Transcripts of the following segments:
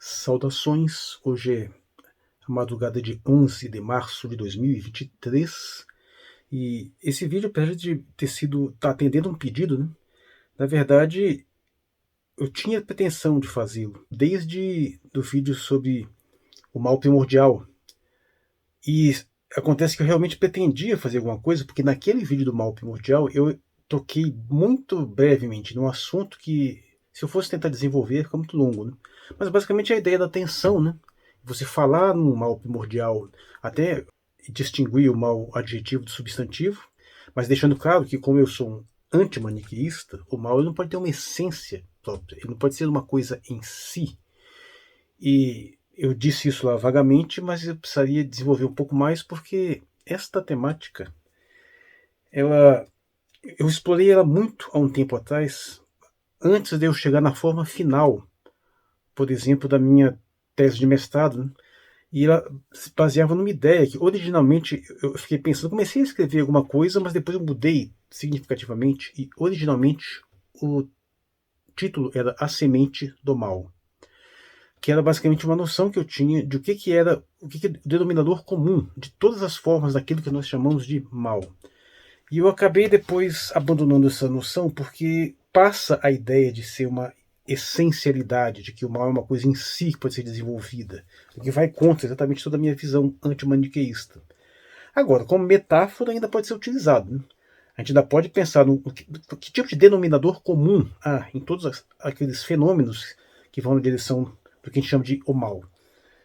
Saudações, hoje é a madrugada de 11 de março de 2023 e esse vídeo, apesar de tá atendendo um pedido, né? Na verdade, eu tinha pretensão de fazê-lo desde do vídeo sobre o mal primordial e acontece que eu realmente pretendia fazer alguma coisa, porque naquele vídeo do mal primordial eu toquei muito brevemente num assunto que, se eu fosse tentar desenvolver, fica muito longo, né? Mas basicamente é a ideia da tensão, né? Você falar no mal primordial, até distinguir o mal adjetivo do substantivo, mas deixando claro que, como eu sou um antimaniqueísta, o mal ele não pode ter uma essência própria, ele não pode ser uma coisa em si. E eu disse isso lá vagamente, mas eu precisaria desenvolver um pouco mais, porque esta temática, ela, eu explorei ela muito há um tempo atrás, antes de eu chegar na forma final, por exemplo, da minha tese de mestrado, né? E ela se baseava numa ideia que, originalmente, eu fiquei pensando, comecei a escrever alguma coisa, mas depois eu mudei significativamente, e originalmente o título era A Semente do Mal, que era basicamente uma noção que eu tinha de que era o que é o denominador comum de todas as formas daquilo que nós chamamos de mal. E eu acabei depois abandonando essa noção porque passa a ideia de ser uma essencialidade, de que o mal é uma coisa em si que pode ser desenvolvida, o que vai contra exatamente toda a minha visão antimaniqueísta. Agora, como metáfora ainda pode ser utilizado, né? A gente ainda pode pensar no que tipo de denominador comum há em todos aqueles fenômenos que vão na direção do que a gente chama de o mal.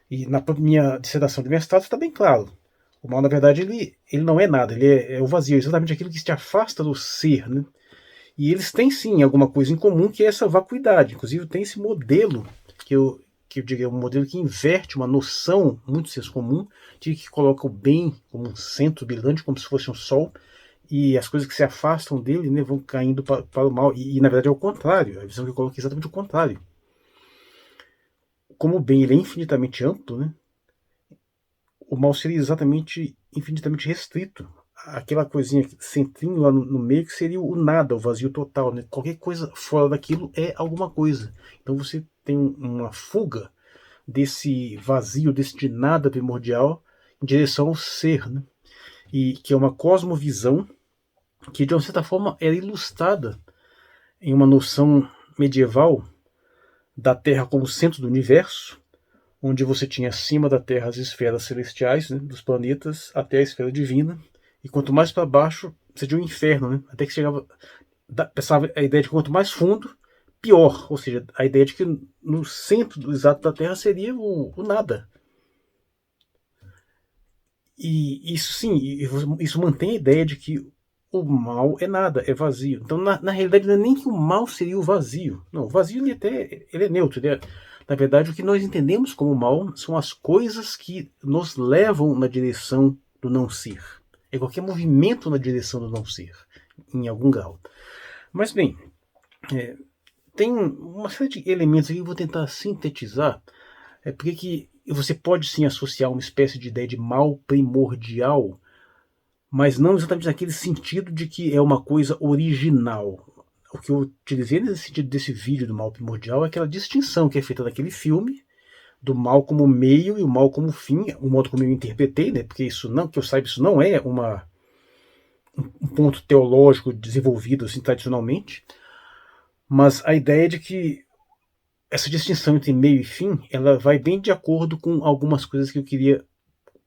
E na minha dissertação de mestrado está bem claro. O mal, na verdade, ele não é nada, ele é o vazio, é exatamente aquilo que te afasta do ser, né? E eles têm sim alguma coisa em comum, que é essa vacuidade. Inclusive tem esse modelo que eu diria um modelo que inverte uma noção muito senso comum, de que coloca o bem como um centro brilhante, como se fosse um sol, e as coisas que se afastam dele, né, vão caindo para o mal. E na verdade é o contrário, a visão que eu coloco é exatamente o contrário. Como o bem ele é infinitamente amplo, né, o mal seria exatamente infinitamente restrito. Aquela coisinha centrinho lá no meio que seria o nada, o vazio total, né? Qualquer coisa fora daquilo é alguma coisa. Então você tem uma fuga desse vazio, desse nada primordial, em direção ao ser, né? E que é uma cosmovisão que, de uma certa forma, era ilustrada em uma noção medieval da Terra como centro do universo, onde você tinha acima da Terra as esferas celestiais, né, dos planetas, até a esfera divina, e quanto mais para baixo, você tinha um inferno, né, até que chegava, pensava a ideia de que quanto mais fundo, pior, ou seja, a ideia de que no centro do exato da Terra seria o nada. E isso sim, isso mantém a ideia de que o mal é nada, é vazio. Então, na realidade, não é nem que o mal seria o vazio. Não, o vazio ele é neutro. Na verdade, o que nós entendemos como mal são as coisas que nos levam na direção do não ser. É qualquer movimento na direção do não ser, em algum grau. Mas, bem, tem uma série de elementos aqui que eu vou tentar sintetizar. Porque que você pode sim associar uma espécie de ideia de mal primordial, mas não exatamente naquele sentido de que é uma coisa original. O que eu utilizei nesse sentido desse vídeo do mal primordial é aquela distinção que é feita naquele filme, do mal como meio e o mal como fim, o modo como eu interpretei, né? Porque isso não, que eu saiba, isso não é um ponto teológico desenvolvido assim tradicionalmente, mas a ideia de que essa distinção entre meio e fim, ela vai bem de acordo com algumas coisas que eu queria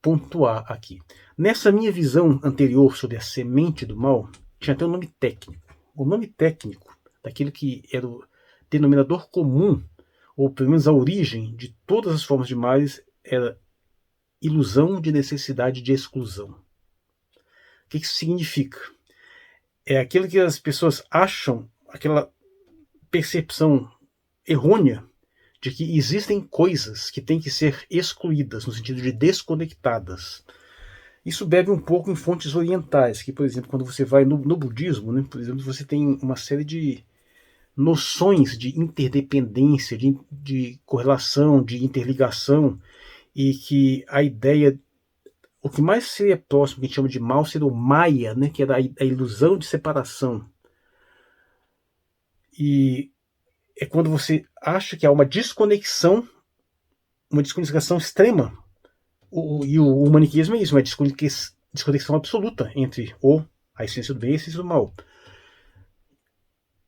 pontuar aqui. Nessa minha visão anterior sobre a semente do mal, tinha até um nome técnico. O nome técnico daquilo que era o denominador comum, ou pelo menos a origem de todas as formas de males, era ilusão de necessidade de exclusão. O que isso significa? É aquilo que as pessoas acham, aquela percepção errônea de que existem coisas que têm que ser excluídas, no sentido de desconectadas. Isso bebe um pouco em fontes orientais, que, por exemplo, quando você vai no budismo, né, por exemplo, você tem uma série de noções de interdependência, de correlação, de interligação, e que a ideia, o que mais seria próximo, que a gente chama de mal, seria o Maya, né, que é a ilusão de separação. E é quando você acha que há uma desconexão uma desconexão extrema. E o maniqueísmo é isso, uma desconexão absoluta entre a essência do bem e a essência do mal.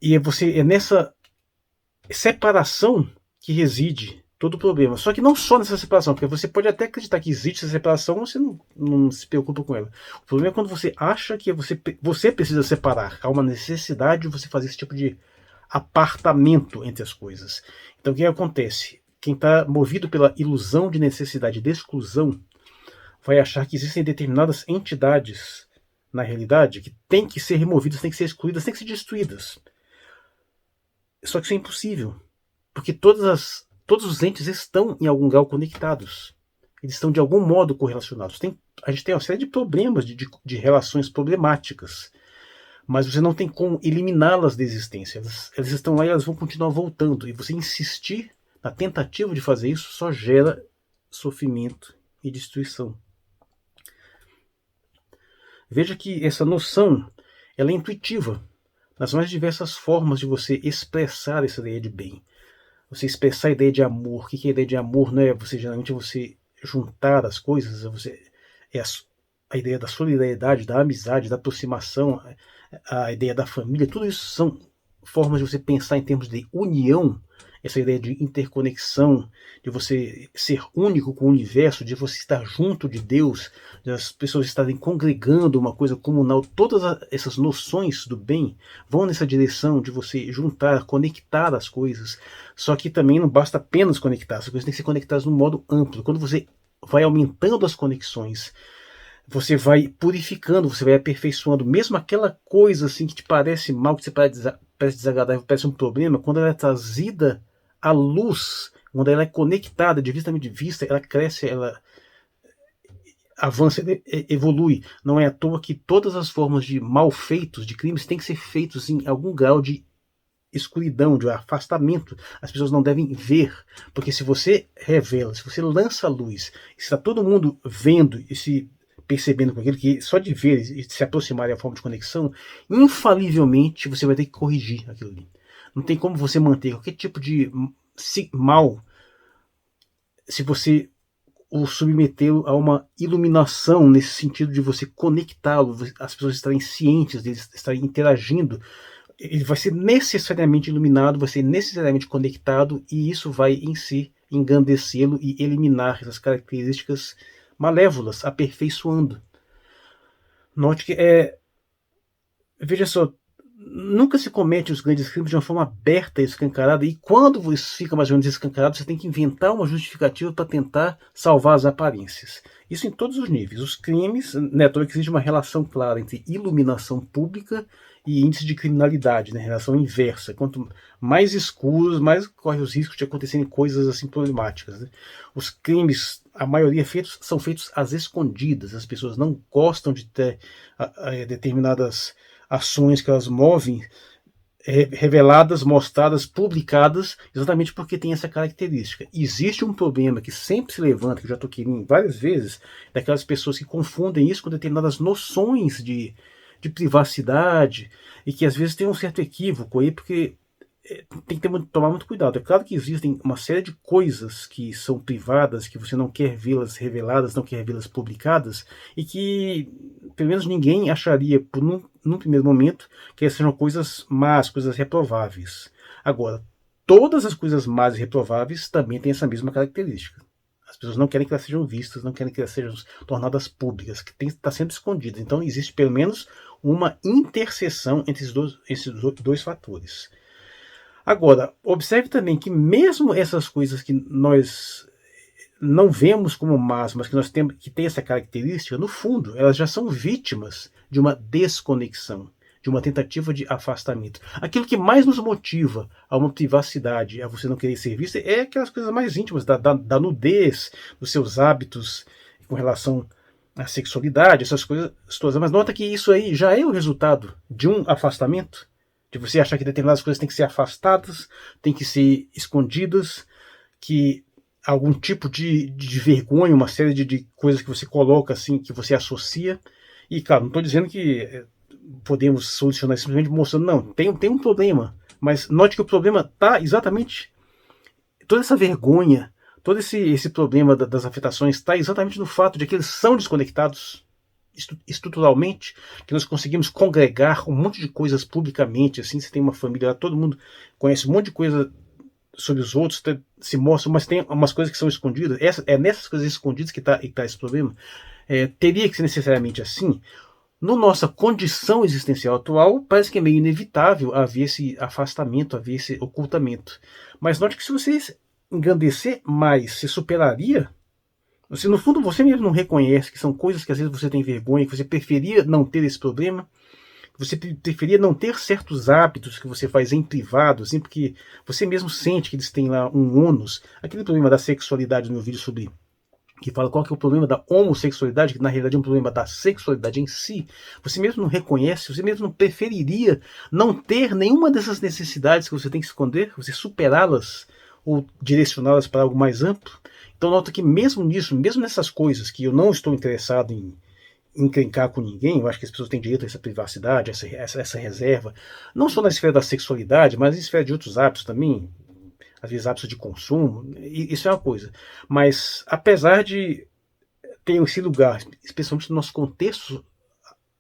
E é nessa separação que reside todo o problema. Só que não só nessa separação, porque você pode até acreditar que existe essa separação, você não se preocupa com ela. O problema é quando você acha que você precisa separar. Há uma necessidade de você fazer esse tipo de apartamento entre as coisas. Então o que acontece? Quem está movido pela ilusão de necessidade de exclusão vai achar que existem determinadas entidades na realidade que têm que ser removidas, têm que ser excluídas, têm que ser destruídas. Só que isso é impossível, porque todos os entes estão em algum grau conectados. Eles estão de algum modo correlacionados. A gente tem uma série de problemas, de relações problemáticas, mas você não tem como eliminá-las da existência. Elas estão lá e elas vão continuar voltando. E você insistir na tentativa de fazer isso só gera sofrimento e destruição. Veja que essa noção ela é intuitiva nas mais diversas formas de você expressar essa ideia de bem. Você expressar a ideia de amor. O que é a ideia de amor? Não é geralmente você juntar as coisas, é a ideia da solidariedade, da amizade, da aproximação, a ideia da família. Tudo isso são formas de você pensar em termos de união, essa ideia de interconexão, de você ser único com o universo, de você estar junto de Deus, de as pessoas estarem congregando uma coisa comunal. Todas essas noções do bem vão nessa direção de você juntar, conectar as coisas. Só que também não basta apenas conectar, as coisas têm que ser conectadas no modo amplo. Quando você vai aumentando as conexões, você vai purificando, você vai aperfeiçoando. Mesmo aquela coisa assim que te parece mal, que te parece desagradável, parece um problema, quando ela é trazida à luz, quando ela é conectada, diretamente vista, ela cresce, ela avança, evolui. Não é à toa que todas as formas de mal feitos, de crimes, têm que ser feitos em algum grau de escuridão, de afastamento. As pessoas não devem ver, porque se você revela, se você lança a luz, se está todo mundo vendo e se percebendo com aquilo, que só de ver e se aproximar é a forma de conexão, infalivelmente você vai ter que corrigir aquilo ali. Não tem como você manter qualquer tipo de mal se você o submetê-lo a uma iluminação, nesse sentido de você conectá-lo, as pessoas estarem cientes, deles estarem interagindo. Ele vai ser necessariamente iluminado, vai ser necessariamente conectado, e isso vai em si engrandecê-lo e eliminar essas características malévolas, aperfeiçoando. Note que veja só, nunca se comete os grandes crimes de uma forma aberta e escancarada, e quando isso fica mais ou menos escancarado, você tem que inventar uma justificativa para tentar salvar as aparências. Isso em todos os níveis. Os crimes, né, que existe uma relação clara entre iluminação pública e índice de criminalidade, né, relação inversa. Quanto mais escuros, mais corre os riscos de acontecerem coisas assim problemáticas. Né? Os crimes, a maioria são feitos às escondidas. As pessoas não gostam de ter determinadas ações que elas movem, reveladas, mostradas, publicadas, exatamente porque tem essa característica. Existe um problema que sempre se levanta, que eu já toquei várias vezes, daquelas pessoas que confundem isso com determinadas noções de privacidade, e que às vezes tem um certo equívoco aí, porque tem que tomar muito cuidado. É claro que existem uma série de coisas que são privadas, que você não quer vê-las reveladas, não quer vê-las publicadas, e que pelo menos ninguém acharia num primeiro momento que essas sejam coisas más, coisas reprováveis. Agora, todas as coisas más e reprováveis também têm essa mesma característica. As pessoas não querem que elas sejam vistas, não querem que elas sejam tornadas públicas, que tem que estar sempre escondidas. Então existe pelo menos uma interseção entre esses dois fatores. Agora, observe também que mesmo essas coisas que nós não vemos como más, mas que nós temos, que tem essa característica, no fundo, elas já são vítimas de uma desconexão, de uma tentativa de afastamento. Aquilo que mais nos motiva a uma privacidade, a você não querer ser visto, é aquelas coisas mais íntimas, da nudez, dos seus hábitos com relação à sexualidade, essas coisas todas. Mas nota que isso aí já é o resultado de um afastamento, de você achar que determinadas coisas têm que ser afastadas, têm que ser escondidas, que algum tipo de vergonha, uma série de coisas que você coloca assim, que você associa. E claro, não estou dizendo que podemos solucionar simplesmente mostrando, não, tem um problema, mas note que o problema está exatamente, toda essa vergonha, todo esse problema das afetações está exatamente no fato de que eles são desconectados estruturalmente, que nós conseguimos congregar um monte de coisas publicamente, assim, você tem uma família, todo mundo conhece um monte de coisa sobre os outros, se mostra, mas tem umas coisas que são escondidas, é nessas coisas escondidas que está esse problema. Teria que ser necessariamente assim. Na nossa condição existencial atual, parece que é meio inevitável haver esse afastamento, haver esse ocultamento. Mas note que se você engrandecer mais, você superaria. Se no fundo você mesmo não reconhece que são coisas que às vezes você tem vergonha, que você preferia não ter esse problema, que você preferia não ter certos hábitos que você faz em privado, assim, porque você mesmo sente que eles têm lá um ônus. Aquele problema da sexualidade no meu vídeo sobre que fala qual que é o problema da homossexualidade, que na realidade é um problema da sexualidade em si, você mesmo não reconhece, você mesmo não preferiria não ter nenhuma dessas necessidades que você tem que esconder, você superá-las ou direcioná-las para algo mais amplo. Então nota que mesmo nisso, mesmo nessas coisas que eu não estou interessado em encrencar com ninguém, eu acho que as pessoas têm direito a essa privacidade, essa reserva, não só na esfera da sexualidade, mas na esfera de outros hábitos também, às vezes hábitos de consumo, isso é uma coisa. Mas apesar de ter esse lugar, especialmente no nosso contexto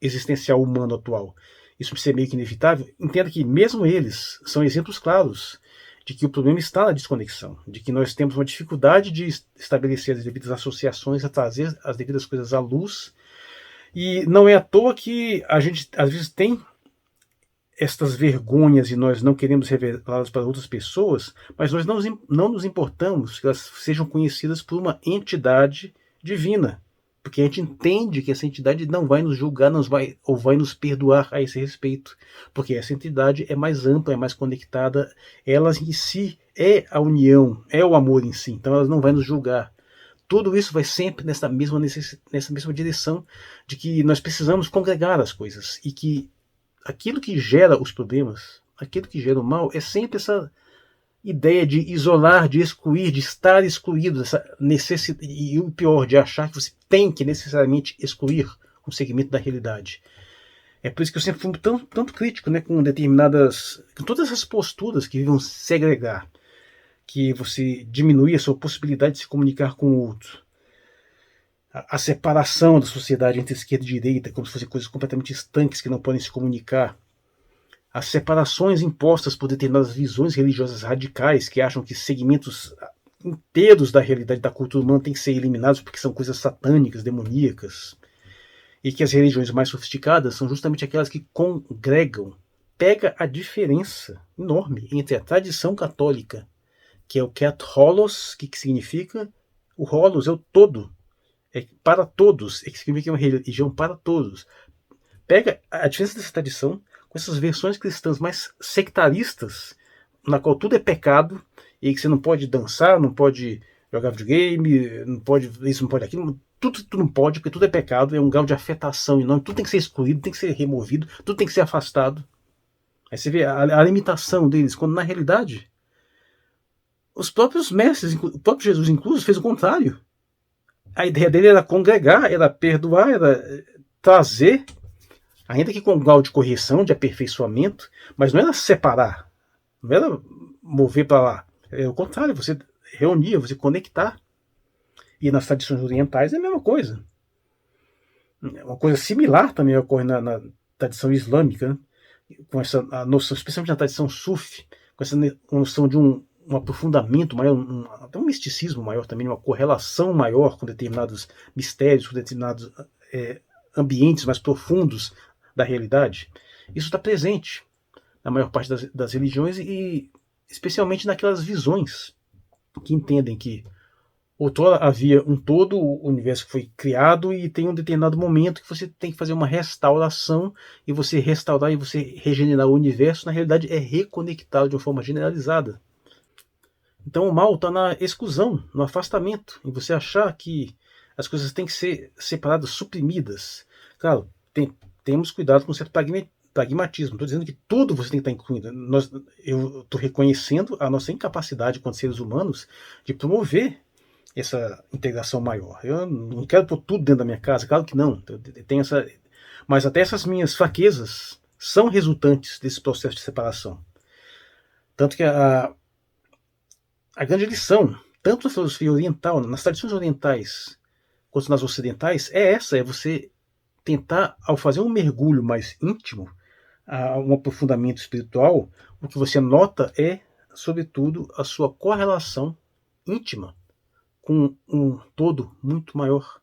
existencial humano atual, isso ser meio que inevitável, entenda que mesmo eles são exemplos claros de que o problema está na desconexão, de que nós temos uma dificuldade de estabelecer as devidas associações, a trazer as devidas coisas à luz, e não é à toa que a gente às vezes tem estas vergonhas e nós não queremos revelá-las para outras pessoas, mas nós não nos importamos que elas sejam conhecidas por uma entidade divina, porque a gente entende que essa entidade não vai nos julgar, ou vai nos perdoar a esse respeito, porque essa entidade é mais ampla, é mais conectada, ela em si é a união, é o amor em si, então ela não vai nos julgar. Tudo isso vai sempre nessa mesma direção de que nós precisamos congregar as coisas e que aquilo que gera os problemas, aquilo que gera o mal, é sempre essa ideia de isolar, de excluir, de estar excluído, essa necessidade, e o pior, de achar que você tem que necessariamente excluir um segmento da realidade. É por isso que eu sempre fui tanto crítico, né, com todas essas posturas que vão segregar, que você diminui a sua possibilidade de se comunicar com o outro. A separação da sociedade entre esquerda e direita, como se fossem coisas completamente estanques que não podem se comunicar. As separações impostas por determinadas visões religiosas radicais que acham que segmentos inteiros da realidade da cultura humana têm que ser eliminados porque são coisas satânicas, demoníacas. E que as religiões mais sofisticadas são justamente aquelas que congregam. Pega a diferença enorme entre a tradição católica, que é o cat holos, que significa o holos é o todo. É para todos, é que significa que é uma religião para todos. Pega a diferença dessa tradição com essas versões cristãs mais sectaristas, na qual tudo é pecado, e que você não pode dançar, não pode jogar videogame, não pode isso, não pode aquilo, tudo não pode, porque tudo é pecado, é um grau de afetação enorme, tudo tem que ser excluído, tem que ser removido, tudo tem que ser afastado. Aí você vê a limitação deles, quando na realidade os próprios mestres, o próprio Jesus incluso, fez o contrário. A ideia dele era congregar, era perdoar, era trazer, ainda que com um grau de correção, de aperfeiçoamento, mas não era separar, não era mover para lá. É o contrário, você reunir, você conectar. E nas tradições orientais é a mesma coisa. Uma coisa similar também ocorre na tradição islâmica, né? Com essa noção, especialmente na tradição sufi, com essa noção de um aprofundamento maior, até um misticismo maior também, uma correlação maior com determinados mistérios, com determinados ambientes mais profundos da realidade. Isso está presente na maior parte das religiões e especialmente naquelas visões que entendem que outrora havia um todo, o universo que foi criado e tem um determinado momento que você tem que fazer uma restauração e você restaurar e você regenerar o universo, na realidade é reconectado de uma forma generalizada. Então o mal está na exclusão, no afastamento, em você achar que as coisas têm que ser separadas, suprimidas. Claro, temos cuidado com o certo pragmatismo. Estou dizendo que tudo você tem que estar incluindo. Eu estou reconhecendo a nossa incapacidade, quanto seres humanos, de promover essa integração maior. Eu não quero pôr tudo dentro da minha casa, claro que não. Mas até essas minhas fraquezas são resultantes desse processo de separação. Tanto que a grande lição tanto na filosofia oriental, nas tradições orientais, quanto nas ocidentais, é você tentar, ao fazer um mergulho mais íntimo, a um aprofundamento espiritual, o que você nota é, sobretudo, a sua correlação íntima com um todo muito maior.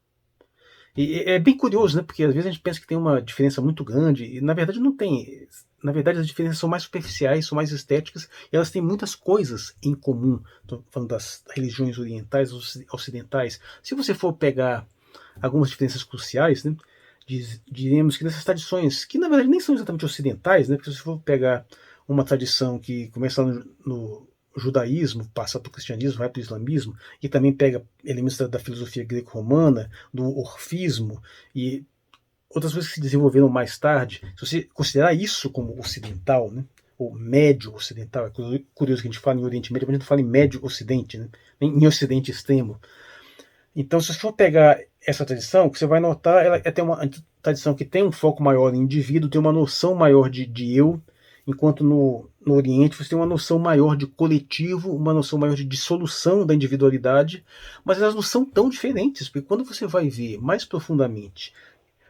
E é bem curioso, né? Porque às vezes a gente pensa que tem uma diferença muito grande, e na verdade não tem. Na verdade, as diferenças são mais superficiais, são mais estéticas, e elas têm muitas coisas em comum. Estou falando das religiões orientais, ocidentais. Se você for pegar algumas diferenças cruciais, né? Diremos que nessas tradições, que na verdade nem são exatamente ocidentais, né? Porque se você for pegar uma tradição que começa no judaísmo, passa para o cristianismo, vai para o islamismo, e também pega elementos da filosofia greco-romana, do orfismo e outras coisas que se desenvolveram mais tarde. Se você considerar isso como ocidental, né, ou médio ocidental, é curioso que a gente fala em Oriente Médio, mas a gente não fala em médio ocidente, né, nem em ocidente extremo. Então, se você for pegar essa tradição, o que você vai notar, ela é uma tradição que tem um foco maior em indivíduo, tem uma noção maior de eu, enquanto no Oriente você tem uma noção maior de coletivo, uma noção maior de dissolução da individualidade, mas elas não são tão diferentes, porque quando você vai ver mais profundamente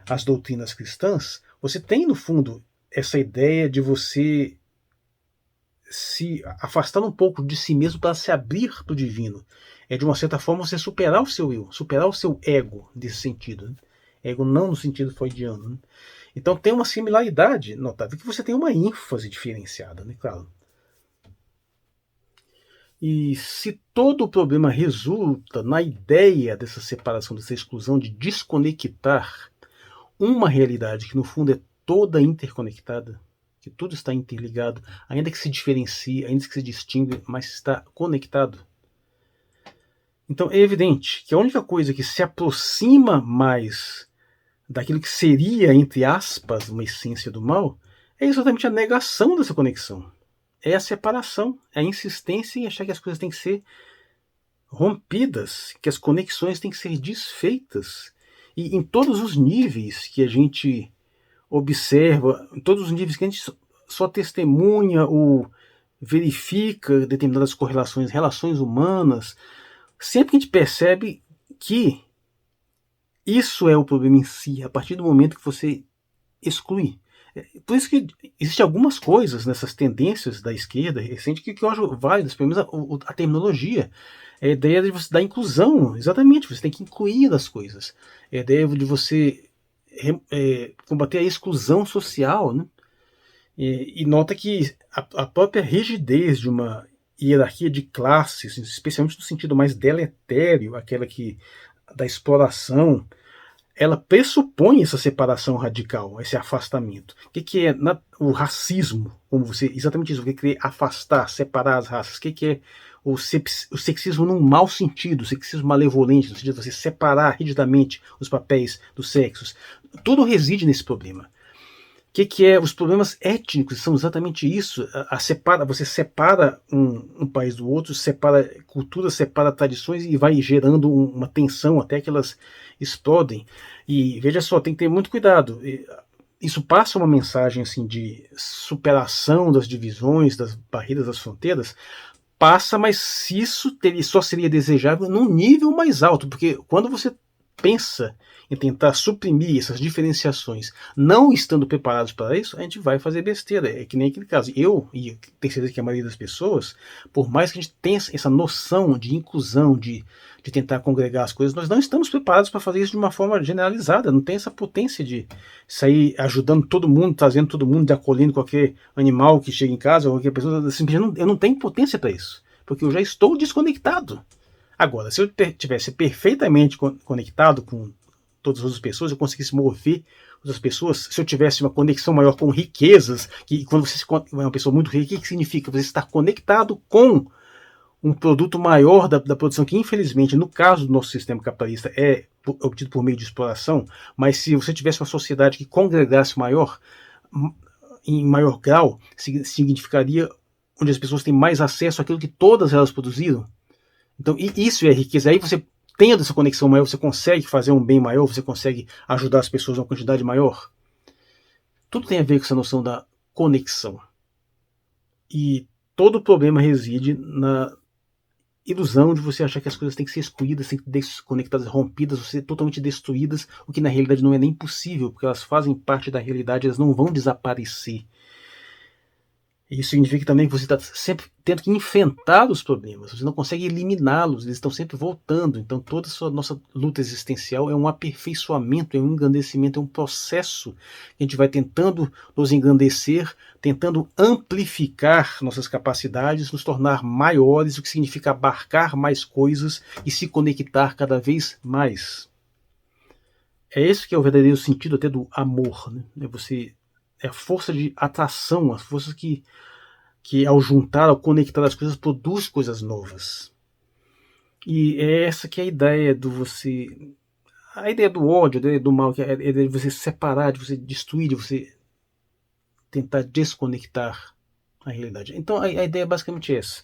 as doutrinas cristãs, você tem no fundo essa ideia de você se afastar um pouco de si mesmo para se abrir para o divino. É de uma certa forma você superar o seu eu, superar o seu ego nesse sentido. Né? Ego não no sentido freudiano. Né? Então tem uma similaridade notável, que você tem uma ênfase diferenciada, né? Claro. E se todo o problema resulta na ideia dessa separação, dessa exclusão, de desconectar uma realidade que no fundo é toda interconectada, que tudo está interligado, ainda que se diferencie, ainda que se distingue, mas está conectado. Então é evidente que a única coisa que se aproxima mais daquilo que seria, entre aspas, uma essência do mal, é exatamente a negação dessa conexão. É a separação, é a insistência em achar que as coisas têm que ser rompidas, que as conexões têm que ser desfeitas. E em todos os níveis que a gente observa, em todos os níveis que a gente só testemunha ou verifica determinadas correlações, relações humanas, sempre que a gente percebe que isso é o problema em si, a partir do momento que você exclui. Por isso que existem algumas coisas nessas tendências da esquerda recente que eu acho válidas, pelo menos a terminologia. É a ideia de você dar inclusão, exatamente, você tem que incluir as coisas. É a ideia de você combater a exclusão social, né? E nota que a própria rigidez de uma hierarquia de classes, especialmente no sentido mais deletério, aquela que da exploração, ela pressupõe essa separação radical, esse afastamento. O que é o racismo? Como você, exatamente isso, o que é afastar, separar as raças? O que é o sexismo num mau sentido, o sexismo malevolente, no sentido de você separar rigidamente os papéis dos sexos? Tudo reside nesse problema. O que é os problemas étnicos? São exatamente isso. Você separa um país do outro, separa culturas, separa tradições e vai gerando uma tensão até que elas explodem. E veja só, tem que ter muito cuidado. Isso passa uma mensagem assim de superação das divisões, das barreiras, das fronteiras. Passa, mas isso só seria desejável num nível mais alto, porque quando você pensa em tentar suprimir essas diferenciações, não estando preparados para isso, a gente vai fazer besteira. É que nem aquele caso. Eu, e tenho certeza que a maioria das pessoas, por mais que a gente tenha essa noção de inclusão, de tentar congregar as coisas, nós não estamos preparados para fazer isso de uma forma generalizada. Não tem essa potência de sair ajudando todo mundo, trazendo todo mundo, de acolhendo qualquer animal que chega em casa, ou qualquer pessoa. Eu não tenho potência para isso, porque eu já estou desconectado. Agora, se eu tivesse perfeitamente conectado com todas as outras pessoas, eu conseguisse mover outras pessoas, se eu tivesse uma conexão maior com riquezas, que quando você é uma pessoa muito rica, o que significa? Você estar conectado com um produto maior da produção, que infelizmente, no caso do nosso sistema capitalista, é obtido por meio de exploração, mas se você tivesse uma sociedade que congregasse maior, em maior grau, significaria onde as pessoas têm mais acesso àquilo que todas elas produziram. Então, isso é riqueza. Aí você, tendo essa conexão maior, você consegue fazer um bem maior, você consegue ajudar as pessoas em uma quantidade maior. Tudo tem a ver com essa noção da conexão. E todo o problema reside ilusão de você achar que as coisas têm que ser excluídas, têm que ser desconectadas, rompidas, ou ser totalmente destruídas, o que na realidade não é nem possível, porque elas fazem parte da realidade, elas não vão desaparecer. Isso significa também que você está sempre tendo que enfrentar os problemas, você não consegue eliminá-los, eles estão sempre voltando. Então toda a nossa luta existencial é um aperfeiçoamento, é um engrandecimento, é um processo que a gente vai tentando nos engrandecer, tentando amplificar nossas capacidades, nos tornar maiores, o que significa abarcar mais coisas e se conectar cada vez mais. É esse que é o verdadeiro sentido até do amor, né? É a força de atração, a força que ao juntar, ao conectar as coisas, produz coisas novas. E é essa que é a ideia do você... A ideia do ódio, a ideia do mal, que é a ideia de você separar, de você destruir, de você tentar desconectar a realidade. Então a ideia é basicamente essa.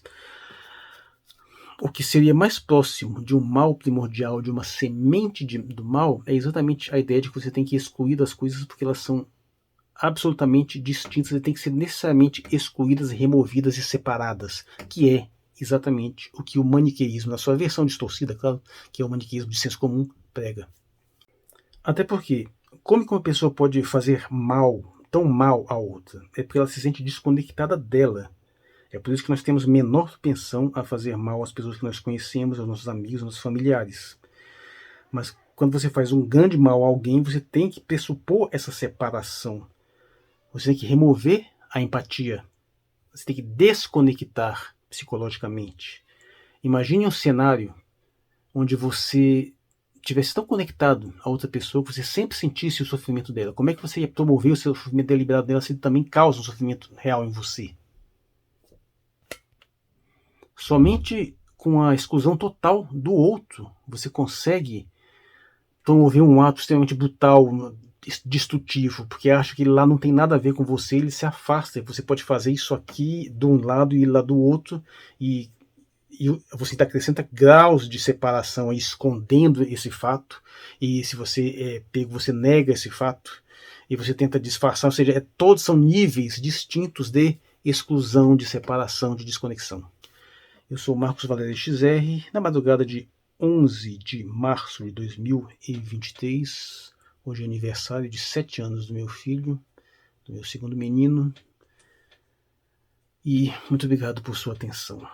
O que seria mais próximo de um mal primordial, de uma semente do mal, é exatamente a ideia de que você tem que excluir das coisas porque elas são absolutamente distintas e têm que ser necessariamente excluídas, removidas e separadas, que é exatamente o que o maniqueísmo, na sua versão distorcida, claro, que é o maniqueísmo de senso comum, prega. Até porque, como que uma pessoa pode fazer mal, tão mal a outra? É porque ela se sente desconectada dela. É por isso que nós temos menor propensão a fazer mal às pessoas que nós conhecemos, aos nossos amigos, aos nossos familiares. Mas quando você faz um grande mal a alguém, você tem que pressupor essa separação. Você tem que remover a empatia. Você tem que desconectar psicologicamente. Imagine um cenário onde você estivesse tão conectado a outra pessoa que você sempre sentisse o sofrimento dela. Como é que você ia promover o seu sofrimento deliberado dela se ele também causa um sofrimento real em você? Somente com a exclusão total do outro você consegue promover um ato extremamente brutal, destrutivo, porque acha que lá não tem nada a ver com você, ele se afasta. Você pode fazer isso aqui de um lado e lá do outro, e você acrescenta graus de separação, escondendo esse fato, e se você é pego, você nega esse fato, e você tenta disfarçar, ou seja, todos são níveis distintos de exclusão, de separação, de desconexão. Eu sou Marcos Valério XR, na madrugada de 11 de março de 2023, hoje é aniversário de 7 anos do meu filho, do meu segundo menino, e muito obrigado por sua atenção.